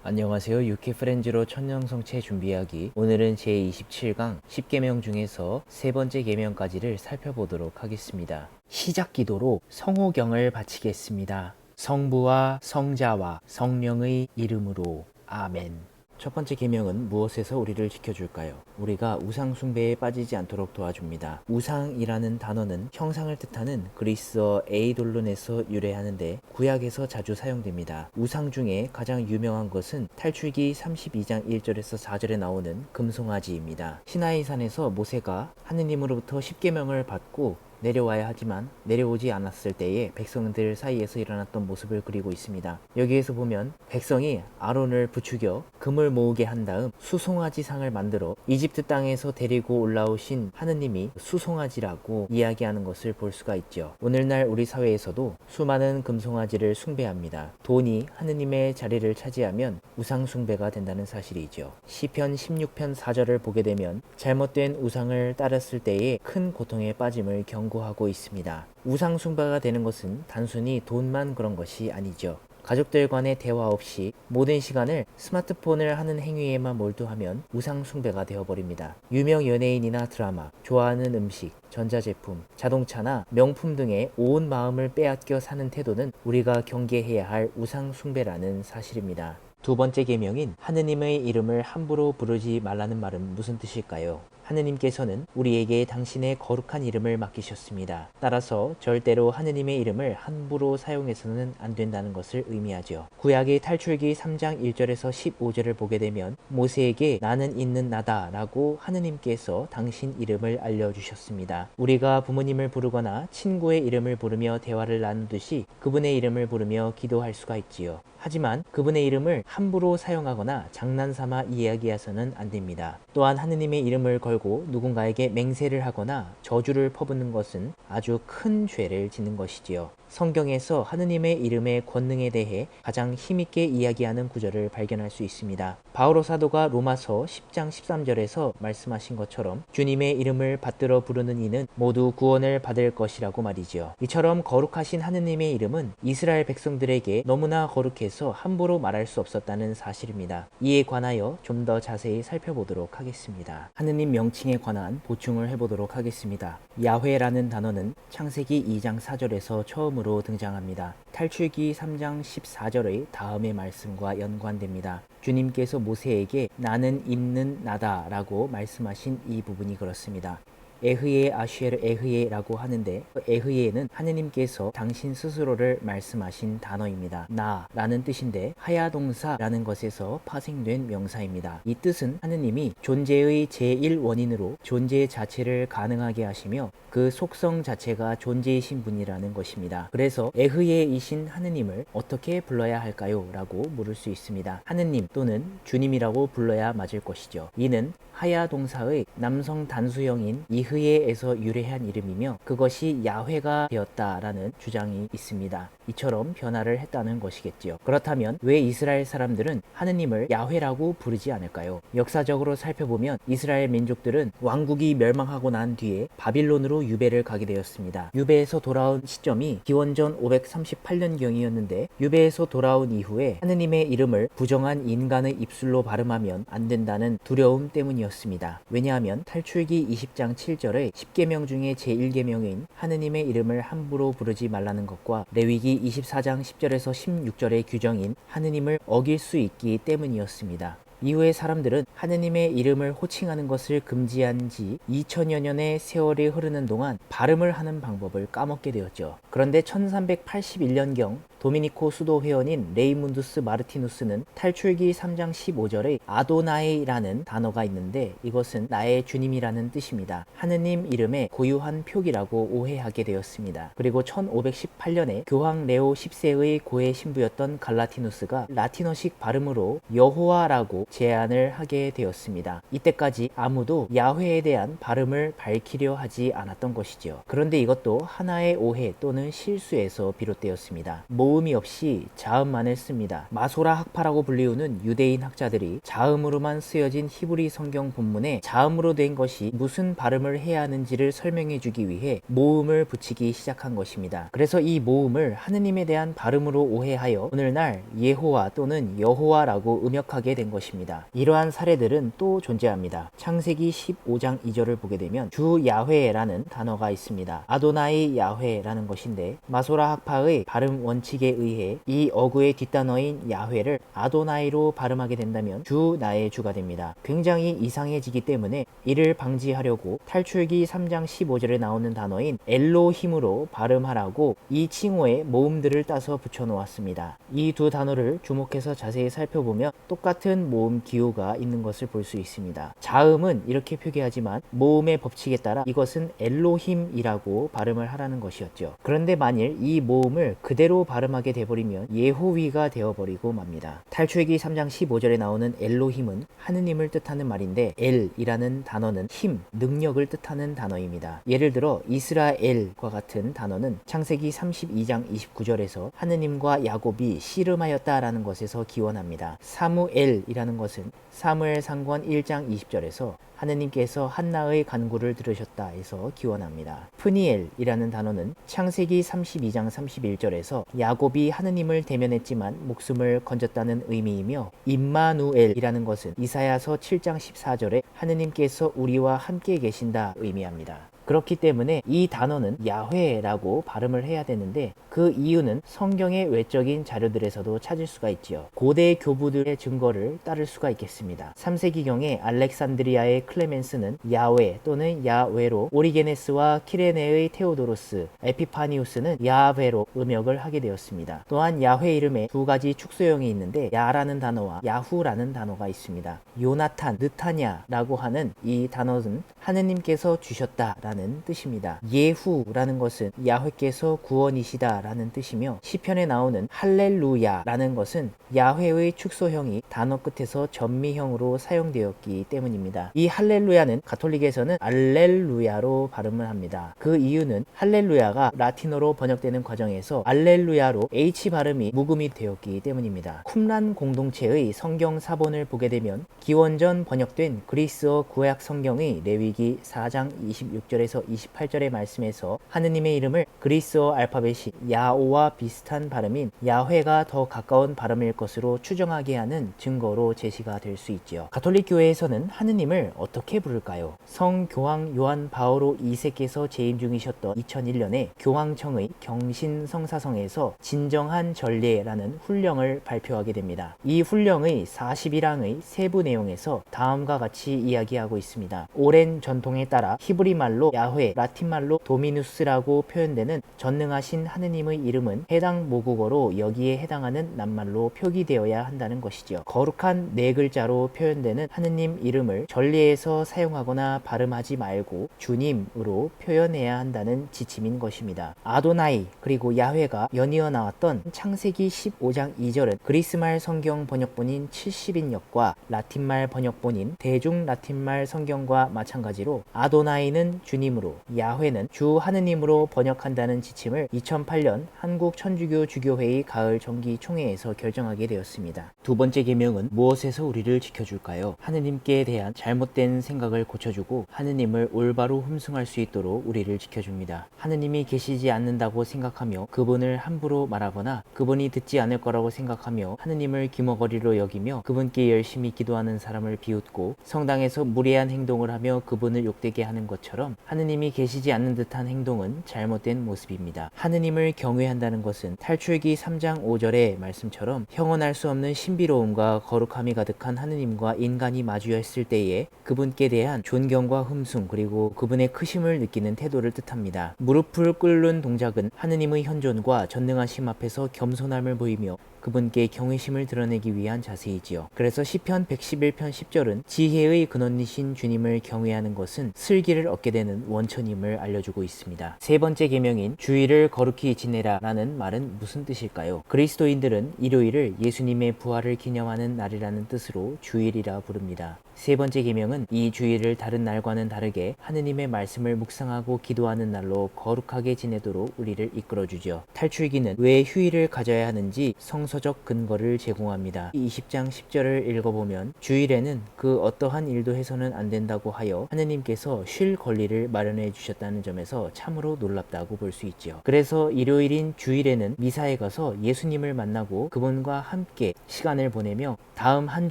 안녕하세요. 유키 프렌즈로 천년성체 준비하기. 오늘은 제27강 10계명 중에서 세 번째 계명까지를 살펴보도록 하겠습니다. 시작 기도로 성호경을 바치겠습니다. 성부와 성자와 성령의 이름으로 아멘. 첫 번째 계명은 무엇에서 우리를 지켜줄까요? 우리가 우상 숭배에 빠지지 않도록 도와줍니다. 우상이라는 단어는 형상을 뜻하는 그리스어 에이돌론에서 유래하는데 구약에서 자주 사용됩니다. 우상 중에 가장 유명한 것은 탈출기 32장 1절에서 4절에 나오는 금송아지입니다. 시나이산에서 모세가 하느님으로부터 10계명을 받고 내려와야 하지만 내려오지 않았을 때에 백성들 사이에서 일어났던 모습을 그리고 있습니다. 여기에서 보면 백성이 아론을 부추겨 금을 모으게 한 다음 수송아지 상을 만들어 이집트 땅에서 데리고 올라오신 하느님이 수송아지라고 이야기하는 것을 볼 수가 있죠. 오늘날 우리 사회에서도 수많은 금송아지를 숭배합니다. 돈이 하느님의 자리를 차지하면 우상 숭배가 된다는 사실이죠. 시편 16편 4절을 보게 되면 잘못된 우상을 따랐을 때에 큰 고통에 빠짐을 경고하고 있습니다. 우상 숭배가 되는 것은 단순히 돈만 그런 것이 아니죠. 가족들 간의 대화 없이 모든 시간을 스마트폰을 하는 행위에만 몰두하면 우상 숭배가 되어버립니다. 유명 연예인이나 드라마, 좋아하는 음식, 전자제품, 자동차나 명품 등의 온 마음을 빼앗겨 사는 태도는 우리가 경계해야 할 우상 숭배라는 사실입니다. 두 번째 계명인 하느님의 이름을 함부로 부르지 말라는 말은 무슨 뜻일까요? 하느님께서는 우리에게 당신의 거룩한 이름을 맡기셨습니다. 따라서 절대로 하느님의 이름을 함부로 사용해서는 안 된다는 것을 의미하죠. 구약의 탈출기 3장 1절에서 15절을 보게 되면 모세에게 나는 있는 나다 라고 하느님께서 당신 이름을 알려주셨습니다. 우리가 부모님을 부르거나 친구의 이름을 부르며 대화를 나누듯이 그분의 이름을 부르며 기도할 수가 있지요. 하지만 그분의 이름을 함부로 사용하거나 장난삼아 이야기해서는 안 됩니다. 또한 하느님의 이름을 걸고 누군가에게 맹세를 하거나 저주를 퍼붓는 것은 아주 큰 죄를 짓는 것이지요. 성경에서 하느님의 이름의 권능에 대해 가장 힘있게 이야기하는 구절을 발견할 수 있습니다. 바오로 사도가 로마서 10장 13절에서 말씀하신 것처럼 주님의 이름을 받들어 부르는 이는 모두 구원을 받을 것이라고 말이죠. 이처럼 거룩하신 하느님의 이름은 이스라엘 백성들에게 너무나 거룩해서 함부로 말할 수 없었다는 사실입니다. 이에 관하여 좀 더 자세히 살펴보도록 하겠습니다. 하느님 명칭에 관한 보충을 해보도록 하겠습니다. 야훼라는 단어는 창세기 2장 4절에서 처음으로 등장합니다. 탈출기 3장 14절의 다음의 말씀과 연관됩니다. 주님께서 모세에게 나는 있는 나다 라고 말씀하신 이 부분이 그렇습니다. 에흐예 아슈에르 에흐예라고 하는데 에흐예는 하느님께서 당신 스스로를 말씀하신 단어입니다. 나라는 뜻인데 하야동사라는 것에서 파생된 명사입니다. 이 뜻은 하느님이 존재의 제1원인으로 존재 자체를 가능하게 하시며 그 속성 자체가 존재이신 분이라는 것입니다. 그래서 에흐예이신 하느님을 어떻게 불러야 할까요? 라고 물을 수 있습니다. 하느님 또는 주님이라고 불러야 맞을 것이죠. 이는 하야 동사의 남성 단수형인 이흐예에서 유래한 이름이며 그것이 야훼가 되었다라는 주장이 있습니다. 이처럼 변화를 했다는 것이겠지요. 그렇다면 왜 이스라엘 사람들은 하느님을 야훼라고 부르지 않을까요? 역사적으로 살펴보면 이스라엘 민족들은 왕국이 멸망하고 난 뒤에 바빌론으로 유배를 가게 되었습니다. 유배에서 돌아온 시점이 기원전 538년경이었는데 유배에서 돌아온 이후에 하느님의 이름을 부정한 인간의 입술로 발음하면 안 된다는 두려움 때문이었습니다. 왜냐하면 탈출기 20장 7절의 10계명 중에 제1계명인 하느님의 이름을 함부로 부르지 말라는 것과 레위기 24장 10절에서 16절의 규정인 하느님을 어길 수 있기 때문이었습니다. 이후에 사람들은 하느님의 이름을 호칭하는 것을 금지한 지 2000여 년의 세월이 흐르는 동안 발음을 하는 방법을 까먹게 되었죠. 그런데 1381년경 도미니코 수도 회원인 레이문두스 마르티누스는 탈출기 3장 15절의 아도나이라는 단어가 있는데 이것은 나의 주님이라는 뜻입니다. 하느님 이름의 고유한 표기라고 오해하게 되었습니다. 그리고 1518년에 교황 레오 10세의 고해 신부였던 갈라티누스가 라틴어식 발음으로 여호와라고 제안을 하게 되었습니다. 이때까지 아무도 야훼에 대한 발음을 밝히려 하지 않았던 것이지요. 그런데 이것도 하나의 오해 또는 실수에서 비롯되었습니다. 모음이 없이 자음만을 씁니다. 마소라 학파라고 불리우는 유대인 학자들이 자음으로만 쓰여진 히브리 성경 본문에 자음으로 된 것이 무슨 발음을 해야 하는지를 설명해 주기 위해 모음을 붙이기 시작한 것입니다. 그래서 이 모음을 하느님에 대한 발음으로 오해하여 오늘날 예호와 또는 여호와라고 음역하게 된 것입니다. 이러한 사례들은 또 존재합니다. 창세기 15장 2절을 보게 되면 주 야훼라는 단어가 있습니다. 아도나이 야훼라는 것인데 마소라 학파의 발음 원칙에 의해 이 어구의 뒷단어인 야훼를 아도나이로 발음하게 된다면 주 나의 주가 됩니다. 굉장히 이상해지기 때문에 이를 방지하려고 탈출기 3장 15절에 나오는 단어인 엘로힘으로 발음하라고 이 칭호에 모음들을 따서 붙여놓았습니다. 이 두 단어를 주목해서 자세히 살펴보면 똑같은 모음 기호가 있는 것을 볼 수 있습니다. 자음은 이렇게 표기하지만 모음의 법칙에 따라 이것은 엘로힘이라고 발음을 하라는 것이었죠. 그런데 만일 이 모음을 그대로 발음하게 돼버리면 예호위가 되어버리고 맙니다. 탈출기 3장 15절에 나오는 엘로힘은 하느님을 뜻하는 말인데 엘이라는 단어는 힘, 능력을 뜻하는 단어입니다. 예를 들어 이스라엘과 같은 단어는 창세기 32장 29절에서 하느님과 야곱이 씨름하였다라는 것에서 기원합니다. 사무엘이라는 것은 사무엘상권 1장 20절에서 하느님께서 한나의 간구를 들으셨다 해서 기원합니다. 프니엘이라는 단어는 창세기 32장 31절에서 야곱이 하느님을 대면했지만 목숨을 건졌다는 의미이며 임마누엘이라는 것은 이사야서 7장 14절에 하느님께서 우리와 함께 계신다 의미합니다. 그렇기 때문에 이 단어는 야훼라고 발음을 해야 되는데 그 이유는 성경의 외적인 자료들에서도 찾을 수가 있지요. 고대 교부들의 증거를 따를 수가 있겠습니다. 3세기경에 알렉산드리아의 클레멘스는 야훼 또는 야외로, 오리게네스와 키레네의 테오도로스, 에피파니우스는 야훼로 음역을 하게 되었습니다. 또한 야훼 이름에 두 가지 축소형이 있는데 야라는 단어와 야후라는 단어가 있습니다. 요나탄, 느타냐라고 하는 이 단어는 하느님께서 주셨다라는 뜻입니다. 예후라는 것은 야훼께서 구원이시다 라는 뜻이며 시편에 나오는 할렐루야라는 것은 야훼의 축소형이 단어 끝에서 전미형으로 사용되었기 때문입니다. 이 할렐루야는 가톨릭에서는 알렐루야로 발음을 합니다. 그 이유는 할렐루야가 라틴어로 번역되는 과정에서 알렐루야로 H 발음이 묵음이 되었기 때문입니다. 쿰란 공동체의 성경 사본을 보게 되면 기원전 번역된 그리스어 구약 성경의 레위기 4장 26절에서 28절의 말씀에서 하느님의 이름을 그리스어 알파벳이 야오와 비슷한 발음인 야훼가 더 가까운 발음일 것으로 추정하게 하는 증거로 제시가 될 수 있지요. 가톨릭 교회에서는 하느님을 어떻게 부를까요? 성교황 요한 바오로 2세께서 재임 중이셨던 2001년에 교황청의 경신성사성에서 진정한 전례라는 훈령을 발표하게 됩니다. 이 훈령의 41항의 세부 내용에서 다음과 같이 이야기하고 있습니다. 오랜 전통에 따라 히브리 말로 야훼, 라틴말로 도미누스라고 표현되는 전능하신 하느님의 이름은 해당 모국어로 여기에 해당하는 낱말로 표기되어야 한다는 것이죠. 거룩한 네 글자로 표현되는 하느님 이름을 전례에서 사용하거나 발음하지 말고 주님으로 표현해야 한다는 지침인 것입니다. 아도나이 그리고 야훼가 연이어 나왔던 창세기 15장 2절은 그리스말 성경 번역본인 70인역과 라틴말 번역본인 대중 라틴말 성경과 마찬가지로 아도나이는 주님으로, 야훼는 주 하느님으로 번역한다는 지침을 2008년 한국 천주교 주교회의 가을 정기 총회에서 결정하게 되었습니다. 두 번째 계명은 무엇에서 우리를 지켜줄까요? 하느님께 대한 잘못된 생각을 고쳐주고 하느님을 올바로 흠숭할 수 있도록 우리를 지켜줍니다. 하느님이 계시지 않는다고 생각하며 그분을 함부로 말하거나 그분이 듣지 않을 거라고 생각하며 하느님을 귀머거리로 여기며 그분께 열심히 기도하는 사람을 비웃고 성당에서 무례한 행동을 하며 그분을 욕되게 하는 것처럼 하느님이 계시지 않는 듯한 행동은 잘못된 모습입니다. 하느님을 경외한다는 것은 탈출기 3장 5절의 말씀처럼 형언할 수 없는 신비로움과 거룩함이 가득한 하느님과 인간이 마주했을 때에 그분께 대한 존경과 흠숭 그리고 그분의 크심을 느끼는 태도를 뜻합니다. 무릎을 꿇는 동작은 하느님의 현존과 전능하심 앞에서 겸손함을 보이며 그분께 경외심을 드러내기 위한 자세이지요. 그래서 시편 111편 10절은 지혜의 근원이신 주님을 경외하는 것은 슬기를 얻게 되는 원천임을 알려주고 있습니다. 세 번째 계명인 주일을 거룩히 지내라 라는 말은 무슨 뜻일까요? 그리스도인들은 일요일을 예수님의 부활을 기념하는 날이라는 뜻으로 주일이라 부릅니다. 세 번째 계명은 이 주일을 다른 날과는 다르게 하느님의 말씀을 묵상하고 기도하는 날로 거룩하게 지내도록 우리를 이끌어주죠. 탈출기는 왜 휴일을 가져야 하는지 성서적 근거를 제공합니다. 20장 10절을 읽어보면 주일에는 그 어떠한 일도 해서는 안 된다고 하여 하느님께서 쉴 권리를 마련해 주셨다는 점에서 참으로 놀랍다고 볼 수 있지요. 그래서 일요일인 주일에는 미사에 가서 예수님을 만나고 그분과 함께 시간을 보내며 다음 한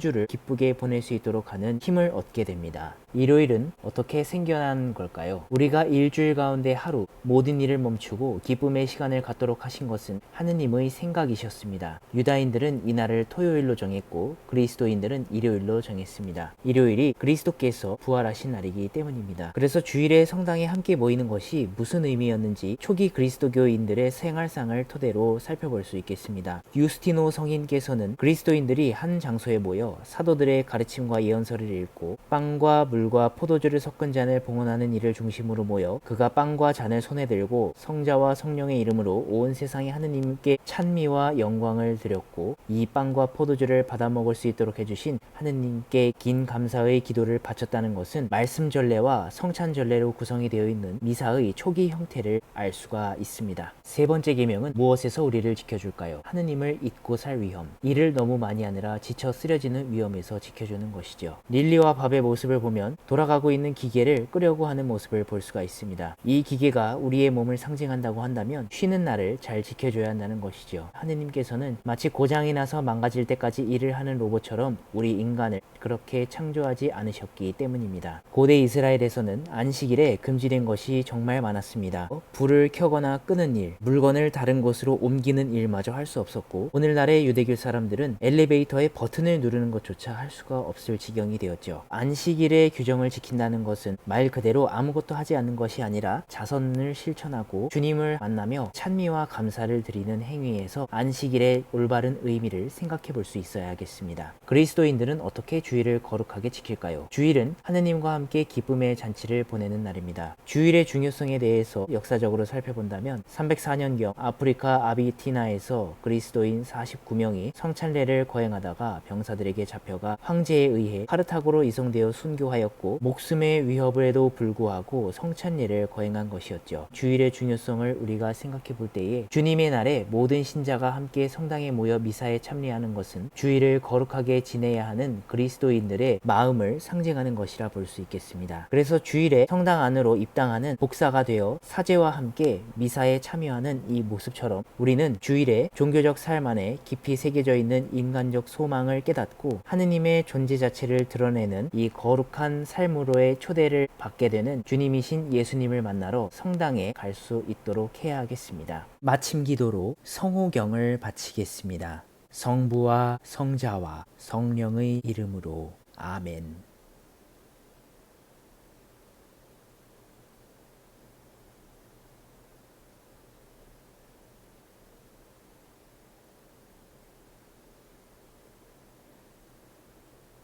주를 기쁘게 보낼 수 있도록 하는 힘을 얻게 됩니다. 일요일은 어떻게 생겨난 걸까요? 우리가 일주일 가운데 하루 모든 일을 멈추고 기쁨의 시간을 갖도록 하신 것은 하느님의 생각이셨습니다. 유다인들은 이날을 토요일로 정했고 그리스도인들은 일요일로 정했습니다. 일요일이 그리스도께서 부활하신 날이기 때문입니다. 그래서 주일에 성당에 함께 모이는 것이 무슨 의미였는지 초기 그리스도교인들의 생활상을 토대로 살펴볼 수 있겠습니다. 유스티노 성인께서는 그리스도인들이 한 장소에 모여 사도들의 가르침과 예언서를 읽고 빵과 물과 포도주를 섞은 잔을 봉헌하는 일을 중심으로 모여 그가 빵과 잔을 손에 들고 성자와 성령의 이름으로 온 세상의 하느님께 찬미와 영광을 드렸고 이 빵과 포도주를 받아 먹을 수 있도록 해주신 하느님께 긴 감사의 기도를 바쳤다는 것은 말씀 전례와 성찬 전례로 구성이 되어 있는 미사의 초기 형태를 알 수가 있습니다. 세 번째 계명은 무엇에서 우리를 지켜줄까요? 하느님을 잊고 살 위험. 일을 너무 많이 하느라 지쳐 쓰러지는 위험에서 지켜주는 것이죠. 릴리와 밥의 모습을 보면 돌아가고 있는 기계를 끄려고 하는 모습을 볼 수가 있습니다. 이 기계가 우리의 몸을 상징한다고 한다면 쉬는 날을 잘 지켜줘야 한다는 것이죠. 하느님께서는 마치 고장이 나서 망가질 때까지 일을 하는 로봇처럼 우리 인간을 그렇게 창조하지 않으셨기 때문입니다. 고대 이스라엘에서는 안식일에 금지된 것이 정말 많았습니다. 불을 켜거나 끄는 일, 물건을 다른 곳으로 옮기는 일마저 할 수 없었고 오늘날의 유대교 사람들은 엘리베이터의 버튼을 누르는 것조차 할 수가 없을 지경이 되었죠. 안식일의 규정을 지킨다는 것은 말 그대로 아무것도 하지 않는 것이 아니라 자선을 실천하고 주님을 만나며 찬미와 감사를 드리는 행위에서 안식일의 올바른 의미를 생각해 볼 수 있어야겠습니다. 그리스도인들은 어떻게 주일을 거룩하게 지킬까요? 주일은 하느님과 함께 기쁨의 잔치를 보내는 날입니다. 주일의 중요성에 대해서 역사적으로 살펴본다면 304년경 아프리카 아비티나에서 그리스도인 49명이 성찬례를 거행하다가 병사들에게 잡혀가 황제에 의해 카르타고로 이송되어 순교하였고 목숨의 위협에도 불구하고 성찬례를 거행한 것이었죠. 주일의 중요성을 우리가 생각해 볼 때에 주님의 날에 모든 신자가 함께 성당에 모여 미사에 참여하는 것은 주일을 거룩하게 지내야 하는 그리스도인들의 마음을 상징하는 것이라 볼 수 있겠습니다. 그래서 주일에 성당 안으로 입당하는 복사가 되어 사제와 함께 미사에 참여하는 이 모습처럼 우리는 주일에 종교적 삶 안에 깊이 새겨져 있는 인간적 소망을 깨닫고 하느님의 존재 자체를 드러내는 이 거룩한 삶으로의 초대를 받게 되는 주님이신 예수님을 만나러 성당에 갈 수 있도록 해야 하겠습니다. 마침 기도로 성호경을 바치겠습니다. 성부와 성자와 성령의 이름으로 아멘.